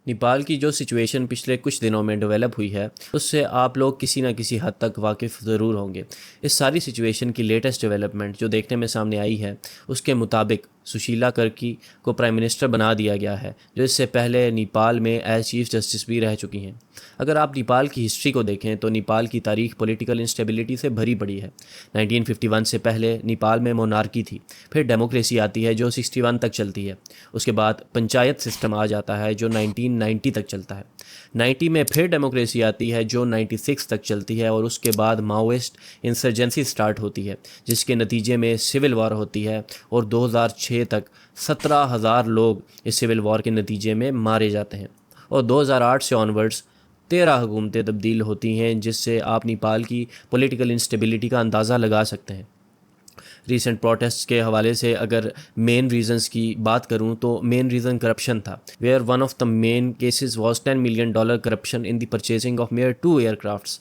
نیپال کی جو سچویشن پچھلے کچھ دنوں میں ڈیولپ ہوئی ہے اس سے آپ لوگ کسی نہ کسی حد تک واقف ضرور ہوں گے۔ اس ساری سچویشن کی لیٹسٹ ڈیولپمنٹ جو دیکھنے میں سامنے آئی ہے اس کے مطابق سشیلا کرکی کو پرائم منسٹر بنا دیا گیا ہے، جو اس سے پہلے نیپال میں ایز چیف جسٹس بھی رہ چکی ہیں۔ اگر آپ نیپال کی ہسٹری کو دیکھیں تو نیپال کی تاریخ پولیٹیکل انسٹیبلٹی سے بھری پڑی ہے۔ 1951 سے پہلے نیپال میں مونارکی تھی، پھر ڈیموکریسی آتی ہے جو 61 تک چلتی ہے، اس کے بعد پنچایت سسٹم آ جاتا ہے جو 1990 تک چلتا ہے، 90 میں پھر ڈیموکریسی آتی ہے جو 96 تک چلتی ہے، اور اس کے بعد ماؤسٹ انسرجنسی سٹارٹ ہوتی ہے جس کے نتیجے میں سول وار ہوتی ہے، اور 2006 تک 17,000 لوگ اس سول وار کے نتیجے میں مارے جاتے ہیں، اور 2008 سے آنورڈز 13 حکومتیں تبدیل ہوتی ہیں، جس سے آپ نیپال کی پولیٹیکل انسٹیبلٹی کا اندازہ لگا سکتے ہیں۔ ریسنٹ پروٹیسٹ کے حوالے سے اگر مین ریزنز کی بات کروں تو مین ریزن کرپشن تھا، where one of the main cases was $10 million corruption in the purchasing of Mirage 2 aircrafts.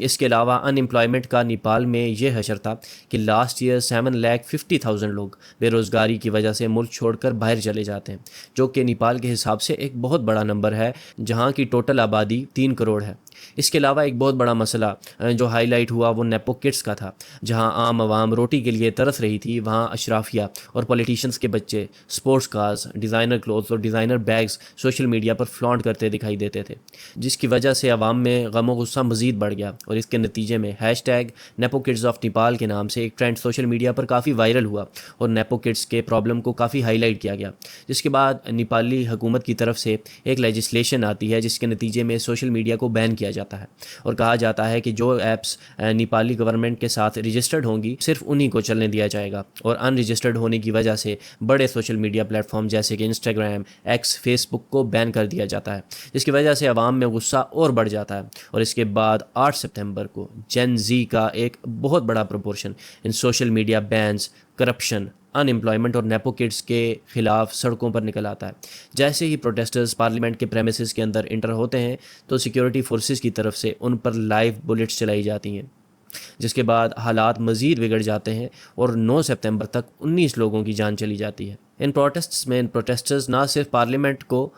اس کے علاوہ ان امپلائمنٹ کا نیپال میں یہ حشر تھا کہ لاسٹ ایئر 7,50,000 لوگ بے روزگاری کی وجہ سے ملک چھوڑ کر باہر چلے جاتے ہیں، جو کہ نیپال کے حساب سے ایک بہت بڑا نمبر ہے، جہاں کی ٹوٹل آبادی 3 کروڑ ہے۔ اس کے علاوہ ایک بہت بڑا مسئلہ جو ہائی لائٹ ہوا وہ نیپو کڈس کا تھا، جہاں عام عوام روٹی کے لیے ترس رہی تھی، وہاں اشرافیہ اور پولیٹیشنز کے بچے اسپورٹس کارز، ڈیزائنر کلوتھس اور ڈیزائنر بیگز سوشل میڈیا پر فلانٹ کرتے دکھائی دیتے تھے، جس کی وجہ سے عوام میں غم و غصہ مزید بڑھ گیا، اور اس کے نتیجے میں hash tag Nippo kids of Nepal کے نام سے ایک ٹرینڈ سوشل میڈیا پر کافی وائرل ہوا، اور نیپو کڈس کے پرابلم کو کافی ہائی لائٹ کیا گیا، جس کے بعد نیپالی حکومت کی طرف سے ایک لیجسلیشن آتی ہے جس کے نتیجے میں سوشل میڈیا کو بین کیا جاتا ہے، اور کہا جاتا ہے کہ جو ایپس نیپالی گورنمنٹ کے ساتھ رجسٹرڈ ہوں گی صرف انہی کو چلنے دیا جائے گا، اور ان رجسٹرڈ ہونے کی وجہ سے بڑے سوشل میڈیا پلیٹ فارم جیسے کہ انسٹاگرام، ایکس، فیس بک کو بین کر دیا جاتا ہے، جس کی وجہ سے عوام میں غصہ اور بڑھ جاتا ہے، اور اس کے بعد 8 ستمبر کو جین زی کا ایک بہت بڑا پروپورشن ان سوشل میڈیا بینز، کرپشن، ان امپلائمنٹ اور نیپو کڈس کے خلاف سڑکوں پر نکل آتا ہے۔ جیسے ہی پروٹیسٹرز پارلیمنٹ کے پریمیسز کے اندر انٹر ہوتے ہیں تو سیکیورٹی فورسز کی طرف سے ان پر لائیو بلٹس چلائی جاتی ہیں، جس کے بعد حالات مزید بگڑ جاتے ہیں، اور 9 ستمبر تک 19 لوگوں کی جان چلی جاتی ہے۔ ان پروٹیسٹس میں پروٹیسٹرز نہ صرف پارلیمنٹ کو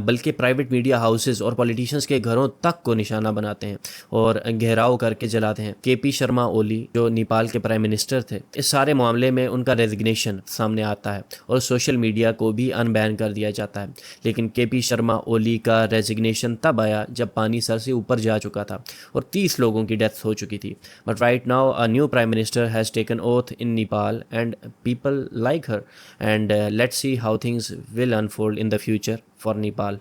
بلکہ پرائیویٹ میڈیا ہاؤسز اور پولیٹیشنز کے گھروں تک کو نشانہ بناتے ہیں اور گھیراؤ کر کے جلاتے ہیں۔ کے پی شرما اولی جو نیپال کے پرائم منسٹر تھے، اس سارے معاملے میں ان کا ریزگنیشن سامنے آتا ہے اور سوشل میڈیا کو بھی ان بین کر دیا جاتا ہے، لیکن کے پی شرما اولی کا ریزگنیشن تب آیا جب پانی سر سے اوپر جا چکا تھا اور 30 لوگوں کی ڈیتھ ہو چکی تھی۔ But right now a new prime minister has taken oath in Nepal and people like her, and let's see how things will unfold in the future for Nepal.